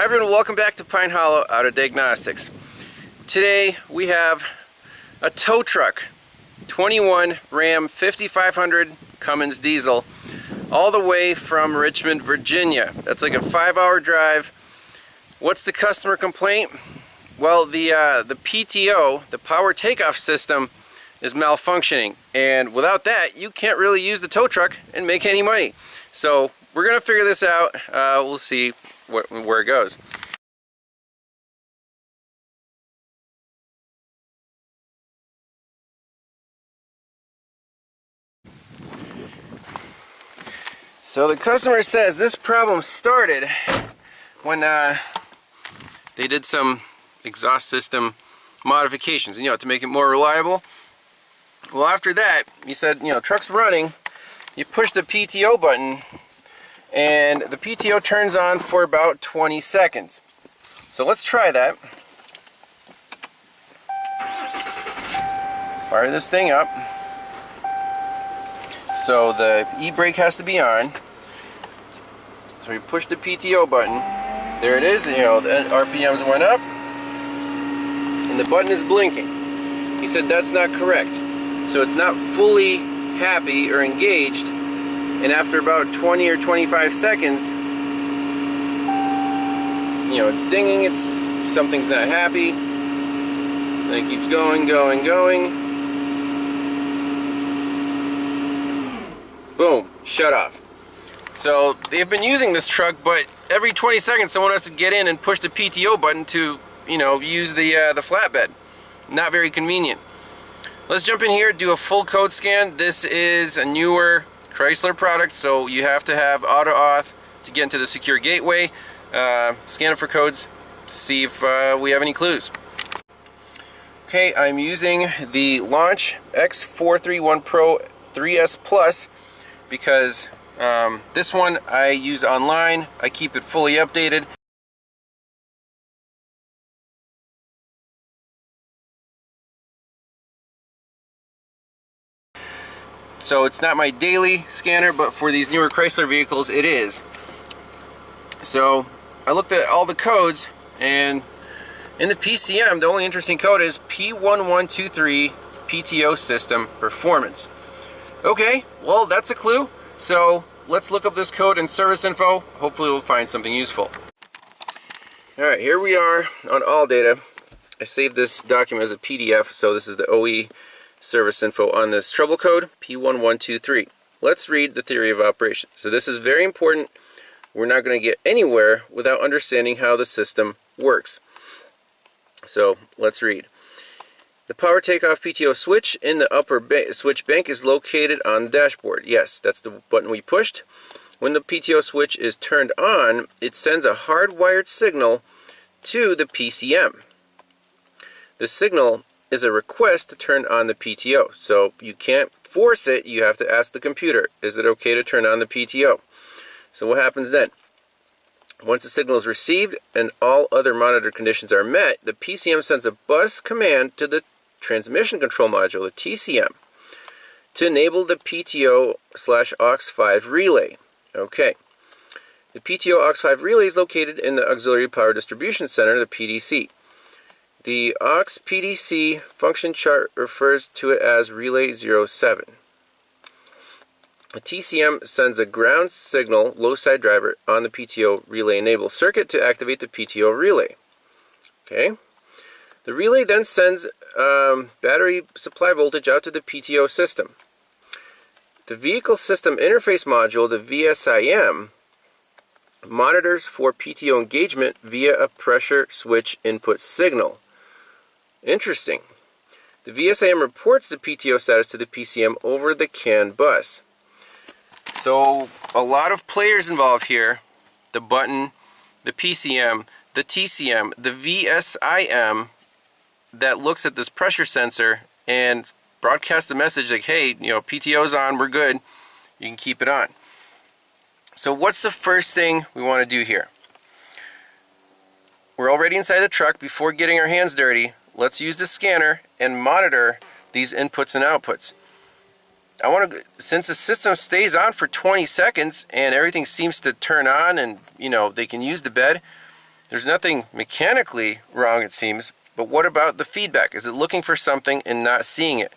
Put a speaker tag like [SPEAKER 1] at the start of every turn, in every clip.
[SPEAKER 1] Hi everyone, welcome back to Pine Hollow Auto Diagnostics. Today we have a tow truck, 21 Ram 5500 Cummins diesel, all the way from Richmond, Virginia. That's like a 5-hour drive. What's the customer complaint? Well, the PTO, the power takeoff system, is malfunctioning, and without that you can't really use the tow truck and make any money. So we're gonna figure this out. We'll see where it goes. So the customer says this problem started when they did some exhaust system modifications, to make it more reliable. Well, after that, he said, truck's running, you push the PTO button, and the PTO turns on for about 20 seconds. So let's try that. Fire this thing up. So the e-brake has to be on. So we push the PTO button. There it is, the RPMs went up, and the button is blinking. He said that's not correct. So it's not fully happy or engaged, and after about 20 or 25 seconds, it's dinging, something's not happy, and it keeps going. Boom, shut off. So they've been using this truck, but every 20 seconds someone has to get in and push the PTO button to, use the flatbed. Not very convenient. Let's jump in here, do a full code scan. This is a newer Chrysler product, so you have to have auto auth to get into the secure gateway. Scan it for codes, see if we have any clues. Okay, I'm using the Launch X431 Pro 3S Plus because this one I use online. I keep it fully updated. So it's not my daily scanner, but for these newer Chrysler vehicles it is. So I looked at all the codes, and in the PCM the only interesting code is P1123 PTO System Performance. Okay, well that's a clue. So let's look up this code in service info. Hopefully we'll find something useful. Alright, here we are on ALLDATA. I saved this document as a PDF, so this is the OE service info on this trouble code, P1123. Let's read the theory of operation. So this is very important. We're not going to get anywhere without understanding how the system works. So let's read. The power takeoff PTO switch in the upper switch bank is located on the dashboard. Yes, that's the button we pushed. When the PTO switch is turned on, it sends a hardwired signal to the PCM. The signal is a request to turn on the PTO. So you can't force it, you have to ask the computer, is it okay to turn on the PTO? So what happens then? Once the signal is received and all other monitor conditions are met, the PCM sends a bus command to the transmission control module, the TCM, to enable the PTO/aux5 relay. Okay. The PTO aux5 relay is located in the Auxiliary Power Distribution Center, the PDC. The aux PDC function chart refers to it as relay 07. The TCM sends a ground signal low side driver on the PTO relay enable circuit to activate the PTO relay. Okay. The relay then sends battery supply voltage out to the PTO system. The vehicle system interface module, the VSIM, monitors for PTO engagement via a pressure switch input signal. Interesting. The VSIM reports the PTO status to the PCM over the CAN bus. So a lot of players involved here. The button, the PCM, the TCM, the VSIM that looks at this pressure sensor and broadcasts a message like, hey, PTO's on, we're good, you can keep it on. So what's the first thing we want to do here? We're already inside the truck. Before getting our hands dirty, let's use the scanner and monitor these inputs and outputs. Since the system stays on for 20 seconds and everything seems to turn on and they can use the bed, There's nothing mechanically wrong, it seems, but what about the feedback? Is it looking for something and not seeing it?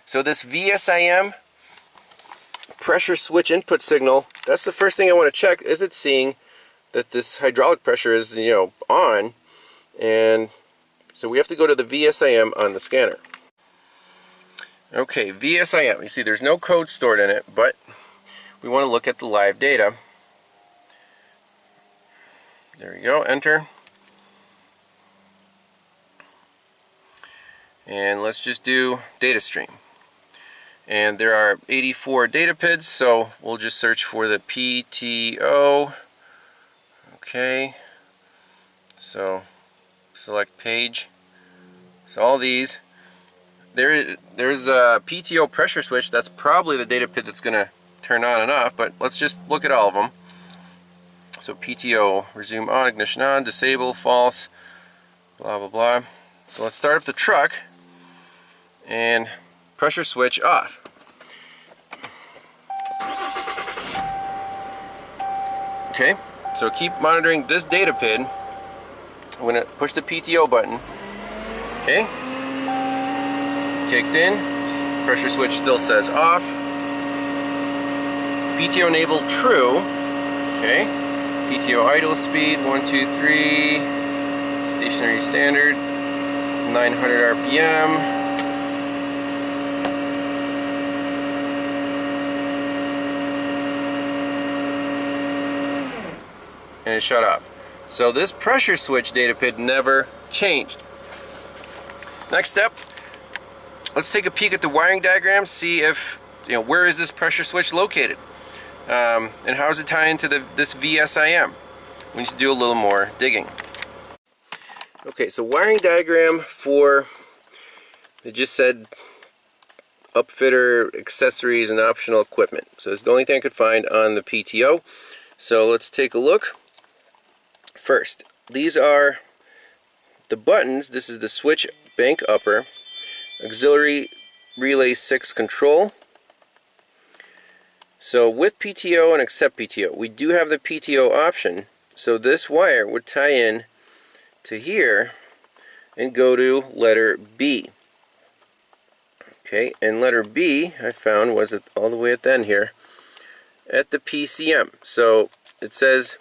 [SPEAKER 1] So this VSIM pressure switch input signal, that's the first thing I want to check. Is it seeing that this hydraulic pressure is, on? And so we have to go to the VSIM on the scanner. Okay, VSIM. You see there's no code stored in it, but we want to look at the live data. There we go, enter. And let's just do data stream. And there are 84 data PIDs, so we'll just search for the PTO. Okay, so select page. So all these, there's a PTO pressure switch. That's probably the data PID that's going to turn on and off, but let's just look at all of them. So PTO, resume on, ignition on, disable, false, blah blah blah. So let's start up the truck and pressure switch off. Okay, so keep monitoring this data PID. I'm going to push the PTO button. Okay, kicked in, pressure switch still says off. PTO enabled true. Okay, PTO idle speed 123, stationary standard 900 RPM. And it shut off. So this pressure switch data PID never changed. Next step, let's take a peek at the wiring diagram, see if, where is this pressure switch located? And how does it tie into this VSIM? We need to do a little more digging. Okay, so wiring diagram for, it just said upfitter, accessories, and optional equipment. So it's the only thing I could find on the PTO. So let's take a look. First, these are the buttons. This is the switch bank upper, auxiliary relay 6 control. So with PTO and accept PTO, we do have the PTO option. So this wire would tie in to here and go to letter B. Okay, and letter B I found was all the way at the end here at the PCM. So it says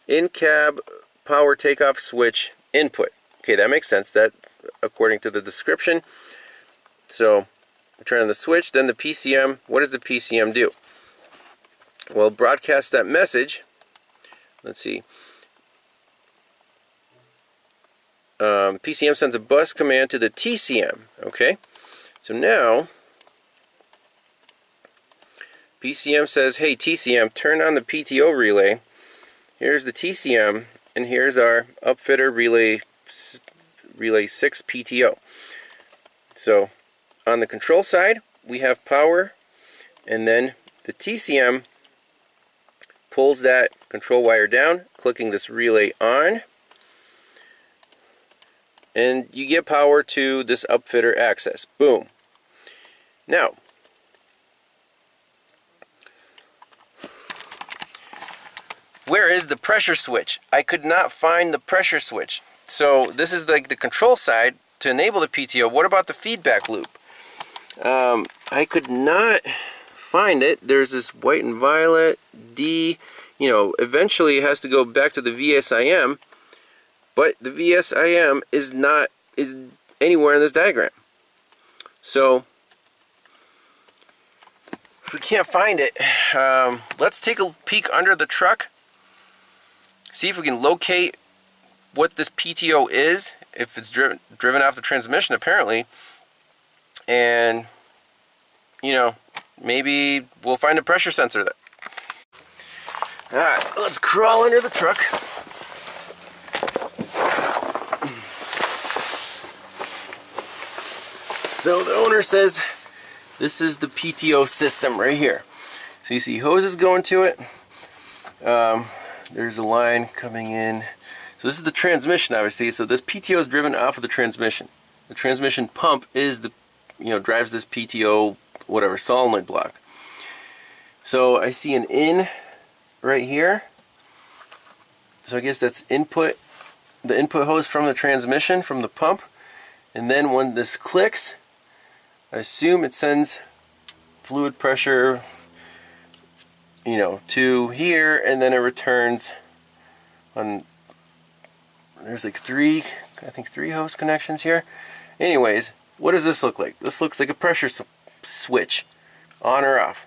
[SPEAKER 1] in-cab power takeoff switch input. Okay, that makes sense, that according to the description. So turn on the switch, then the PCM. What does the PCM do? Well, broadcast that message. Let's see. PCM sends a bus command to the TCM. Okay, so now PCM says, hey TCM, turn on the PTO relay. Here's the TCM, and here's our upfitter relay 6 PTO. So on the control side, we have power, and then the TCM pulls that control wire down, clicking this relay on, and you get power to this upfitter access. Boom. Now, where is the pressure switch? I could not find the pressure switch. So this is like the control side to enable the PTO. What about the feedback loop? I could not find it. There's this white and violet D. Eventually it has to go back to the VSIM, but the VSIM is anywhere in this diagram. So if we can't find it, let's take a peek under the truck, see if we can locate what this PTO is, if it's driven off the transmission apparently, and maybe we'll find a pressure sensor there. Alright, let's crawl under the truck. So the owner says this is the PTO system right here. So you see hoses going to it. There's a line coming in. So this is the transmission, obviously. So this PTO is driven off of the transmission. The transmission pump is the, drives this PTO, whatever, solenoid block. So I see an in right here. So I guess that's input the input hose from the transmission, from the pump, and then when this clicks, I assume it sends fluid pressure, you know, to here, and then it returns on, there's like I think three hose connections here. Anyways, what does this look like? This looks like a pressure switch, on or off.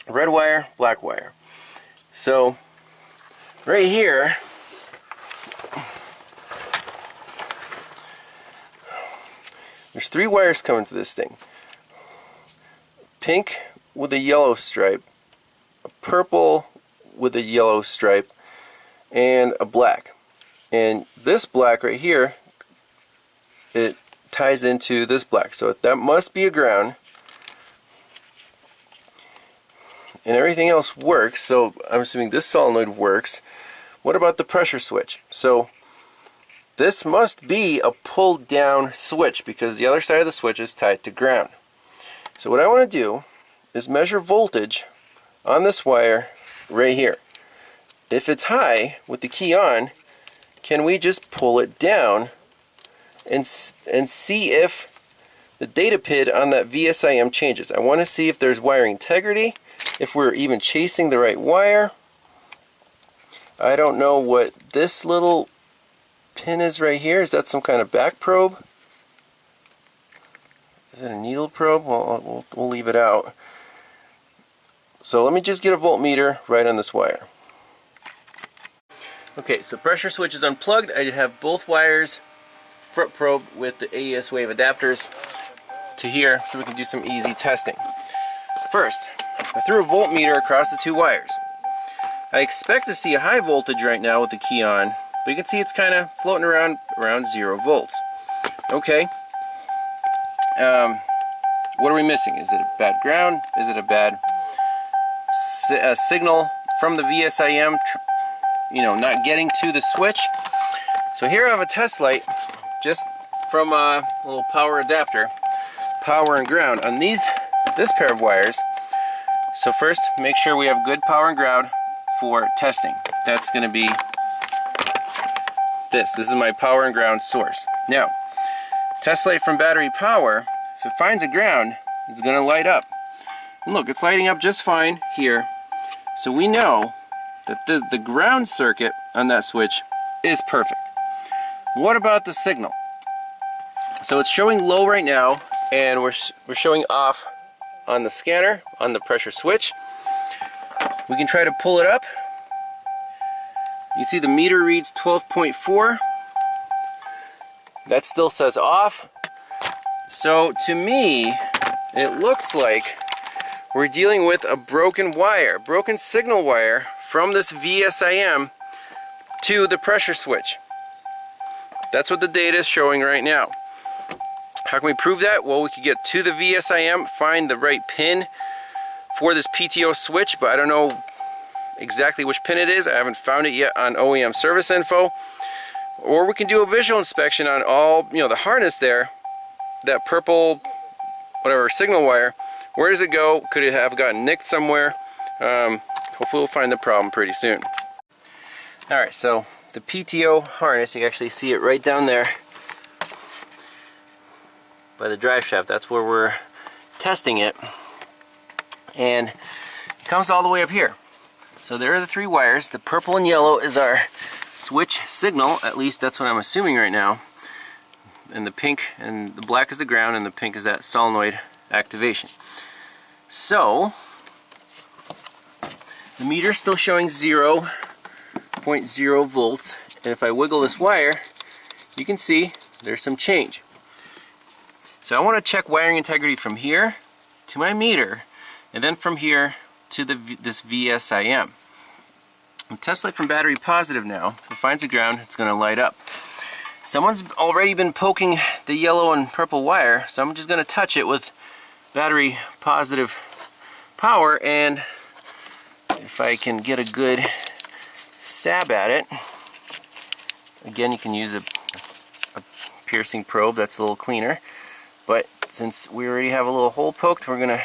[SPEAKER 1] Red wire, black wire. So right here, there's 3 wires coming to this thing. Pink with a yellow stripe, a purple with a yellow stripe, and a black. And this black right here, it ties into this black. So that must be a ground. And everything else works, so I'm assuming this solenoid works. What about the pressure switch? So this must be a pulled down switch because the other side of the switch is tied to ground. So what I want to do is measure voltage on this wire right here. If it's high with the key on, can we just pull it down and see if the data PID on that VSIM changes? I want to see if there's wiring integrity, if we're even chasing the right wire. I don't know what this little pin is right here. Is that some kind of back probe? Is it a needle probe? Well, we'll leave it out. So let me just get a voltmeter right on this wire. Okay, so pressure switch is unplugged. I have both wires front probe with the AES wave adapters to here so we can do some easy testing. First, I threw a voltmeter across the 2 wires. I expect to see a high voltage right now with the key on, but you can see it's kind of floating around 0 volts. Okay. What are we missing? Is it a bad ground? Is it a bad signal from the VSIM, you know, not getting to the switch? So here I have a test light just from a little power adapter, power and ground on this pair of wires. So first, make sure we have good power and ground for testing. That's going to be this. This is my power and ground source. Now, test light from battery power, if it finds a ground, it's going to light up. And look, it's lighting up just fine here. So we know that the ground circuit on that switch is perfect. What about the signal? So it's showing low right now, and we're showing off on the scanner, on the pressure switch. We can try to pull it up. You see the meter reads 12.4. That still says off. So to me, it looks like we're dealing with a broken wire, broken signal wire from this VSIM to the pressure switch. That's what the data is showing right now. How can we prove that? Well, we could get to the VSIM, find the right pin for this PTO switch, but I don't know exactly which pin it is. I haven't found it yet on OEM service info. Or we can do a visual inspection on all, you know, the harness there, that purple, whatever, signal wire. Where does it go? Could it have gotten nicked somewhere? Hopefully we'll find the problem pretty soon. Alright, so the PTO harness, you can actually see it right down there by the drive shaft. That's where we're testing it, and it comes all the way up here. So there are the 3 wires. The purple and yellow is our switch signal, at least that's what I'm assuming right now, and the pink and the black is the ground, and the pink is that solenoid activation. So the meter's still showing 0.0 volts, and if I wiggle this wire, you can see there's some change. So I want to check wiring integrity from here to my meter, and then from here to this VSIM. Test light from battery positive now. If it finds a ground, it's going to light up. Someone's already been poking the yellow and purple wire, so I'm just going to touch it with battery positive power, and if I can get a good stab at it, again, you can use a piercing probe, that's a little cleaner. But since we already have a little hole poked, we're going to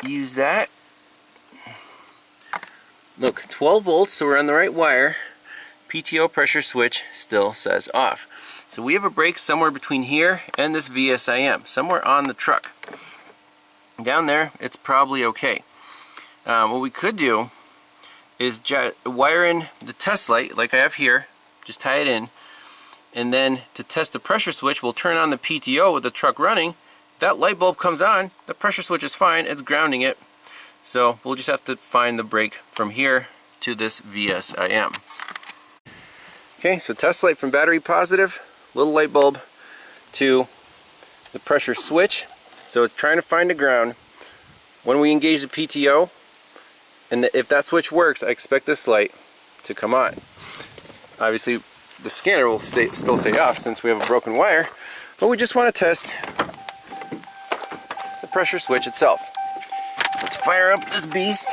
[SPEAKER 1] use that. Look, 12 volts, so we're on the right wire. PTO pressure switch still says off. So we have a break somewhere between here and this VSIM, somewhere on the truck. Down there, it's probably okay. What we could do is wire in the test light like I have here, just tie it in, and then to test the pressure switch, we'll turn on the PTO with the truck running. That light bulb comes on, the pressure switch is fine, it's grounding it. So we'll just have to find the break from here to this VSIM. Okay, so test light from battery positive, little light bulb to the pressure switch. So it's trying to find the ground. When we engage the PTO, and if that switch works, I expect this light to come on. Obviously, the scanner will still stay off since we have a broken wire, but we just want to test the pressure switch itself. Let's fire up this beast.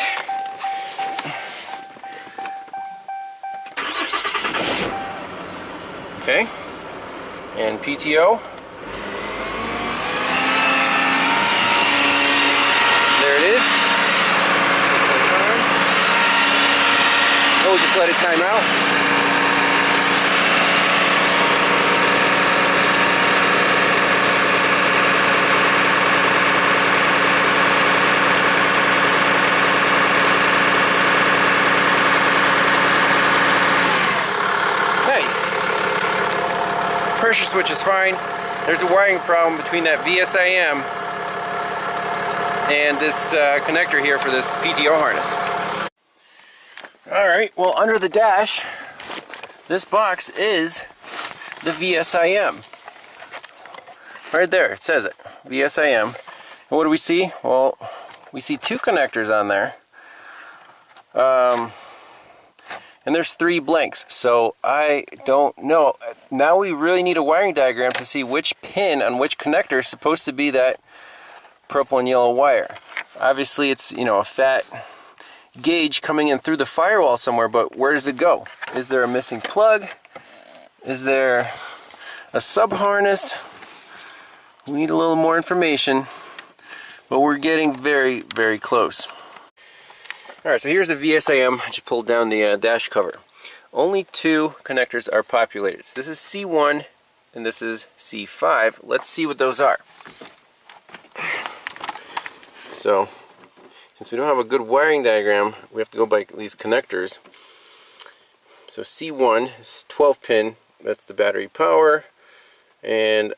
[SPEAKER 1] Okay, and PTO. There it is. Oh, just let it time out. Nice. Pressure switch is fine. There's a wiring problem between that VSIM and this connector here for this PTO harness. Alright, well, under the dash, this box is the VSIM. Right there, it says it, VSIM. And what do we see? Well, we see two connectors on there. And there's 3 blanks, so I don't know. Now we really need a wiring diagram to see which pin on which connector is supposed to be that purple and yellow wire. Obviously it's, you know, a fat gauge coming in through the firewall somewhere, but where does it go? Is there a missing plug? Is there a sub harness? We need a little more information, but we're getting very, very close. Alright, so here's the VSIM. I just pulled down the dash cover. Only 2 connectors are populated. So this is C1 and this is C5. Let's see what those are. So, since we don't have a good wiring diagram, we have to go by these connectors. So C1 is 12 pin, that's the battery power, and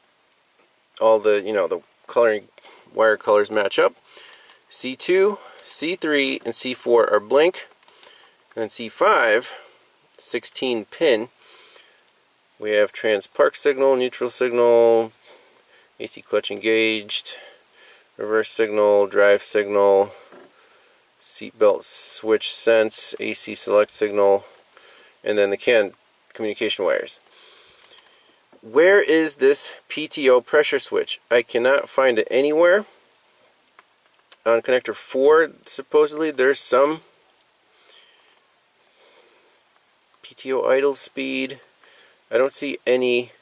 [SPEAKER 1] all the, you know, the coloring wire colors match up. C2, C3, and C4 are blank, and then C5, 16 pin. We have trans park signal, neutral signal, AC clutch engaged, reverse signal, drive signal, seatbelt switch sense, AC select signal, and then the CAN communication wires. Where is this PTO pressure switch? I cannot find it anywhere. On connector 4, supposedly there's some PTO idle speed. I don't see any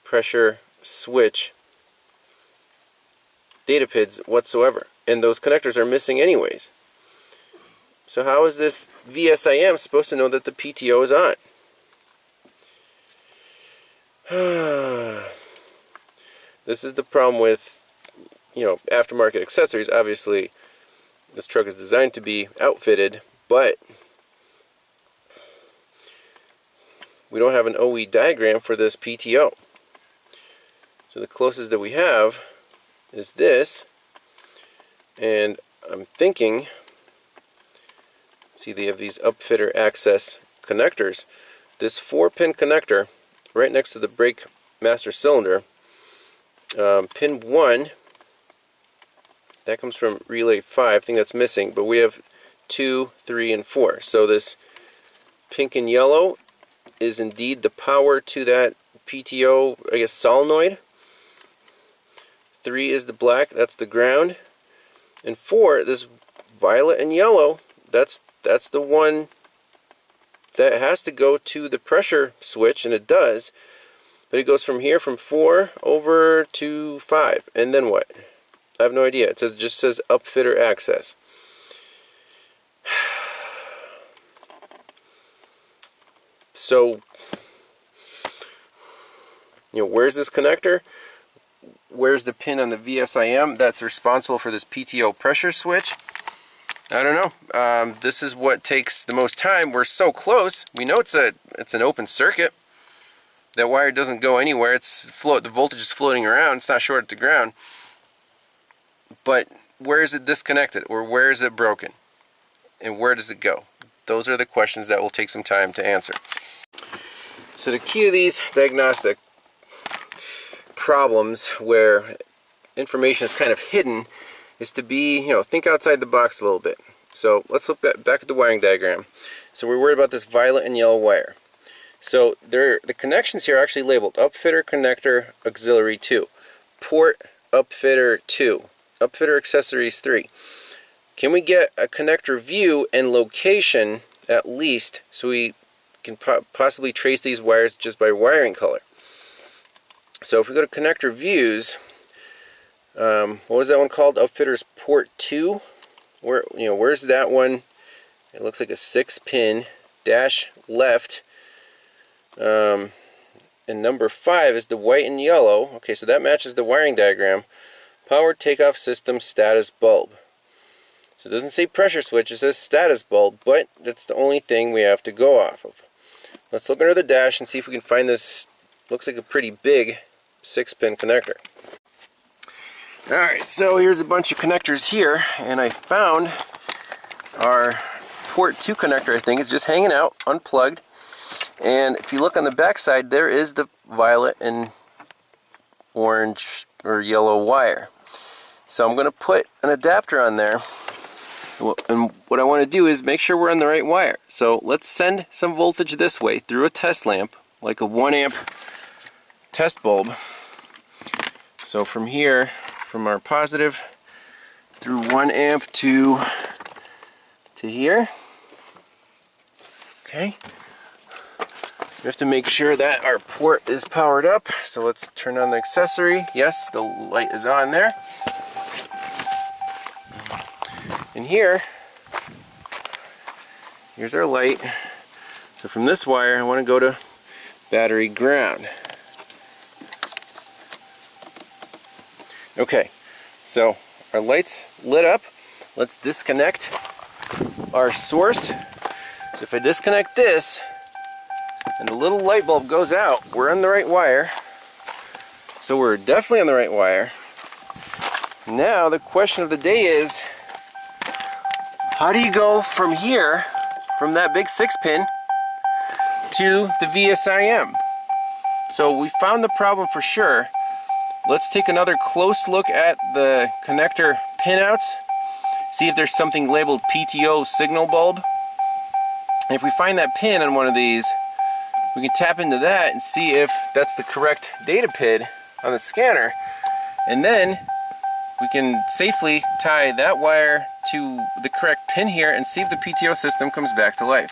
[SPEAKER 1] pressure switch data PIDs whatsoever, and those connectors are missing anyways. So how is this VSIM supposed to know that the PTO is on? This is the problem with, you know, aftermarket accessories. Obviously, this truck is designed to be outfitted, but we don't have an OE diagram for this PTO. So the closest that we have is this, and I'm thinking, see, they have these upfitter access connectors. This 4-pin connector right next to the brake master cylinder, pin 1, that comes from relay 5. I think that's missing, but we have 2, 3, and 4. So this pink and yellow is indeed the power to that PTO, I guess, solenoid. 3 is the black, that's the ground. And 4, this violet and yellow, that's the one that has to go to the pressure switch, and it does. But it goes from here, from 4 over to 5. And then what? I have no idea. It just says upfitter access. So, where's this connector? Where's the pin on the VSIM that's responsible for this PTO pressure switch? I don't know. This is what takes the most time. We're so close. We know it's an open circuit. That wire doesn't go anywhere. The voltage is floating around. It's not short at the ground. But where is it disconnected, or where is it broken, and where does it go? Those are the questions that will take some time to answer. So the key to these diagnostic problems where information is kind of hidden is to be, think outside the box a little bit. So let's look back at the wiring diagram. So we're worried about this violet and yellow wire. So the connections here are actually labeled upfitter connector auxiliary 2, port upfitter 2, upfitter accessories 3. Can we get a connector view and location at least so we can possibly trace these wires just by wiring color? So if we go to connector views, what was that one called? Upfitters port 2. Where's that one? It looks like a 6-pin dash left. And number 5 is the white and yellow. Okay, so that matches the wiring diagram. Power takeoff system status bulb. So it doesn't say pressure switch, it says status bulb, but that's the only thing we have to go off of. Let's look under the dash and see if we can find this. Looks like a pretty big 6-pin connector. Alright, so here's a bunch of connectors here, and I found our port 2 connector. I think it's just hanging out, unplugged. And if you look on the back side, there is the violet and orange or yellow wire. So I'm going to put an adapter on there. And what I want to do is make sure we're on the right wire. So let's send some voltage this way through a test lamp, like a 1 amp test bulb. So from here, from our positive through 1 amp to here. Okay. We have to make sure that our port is powered up. So let's turn on the accessory. Yes, the light is on there. And here's our light. So from this wire, I want to go to battery ground. Okay, so our light's lit up. Let's disconnect our source. So if I disconnect this, and the little light bulb goes out, we're on the right wire. So we're definitely on the right wire. Now the question of the day is, how do you go from here, from that big 6-pin, to the VSIM? So we found the problem for sure. Let's take another close look at the connector pinouts, see if there's something labeled PTO signal bulb. And if we find that pin on one of these, we can tap into that and see if that's the correct data PID on the scanner. And then we can safely tie that wire to the correct pin here and see if the PTO system comes back to life.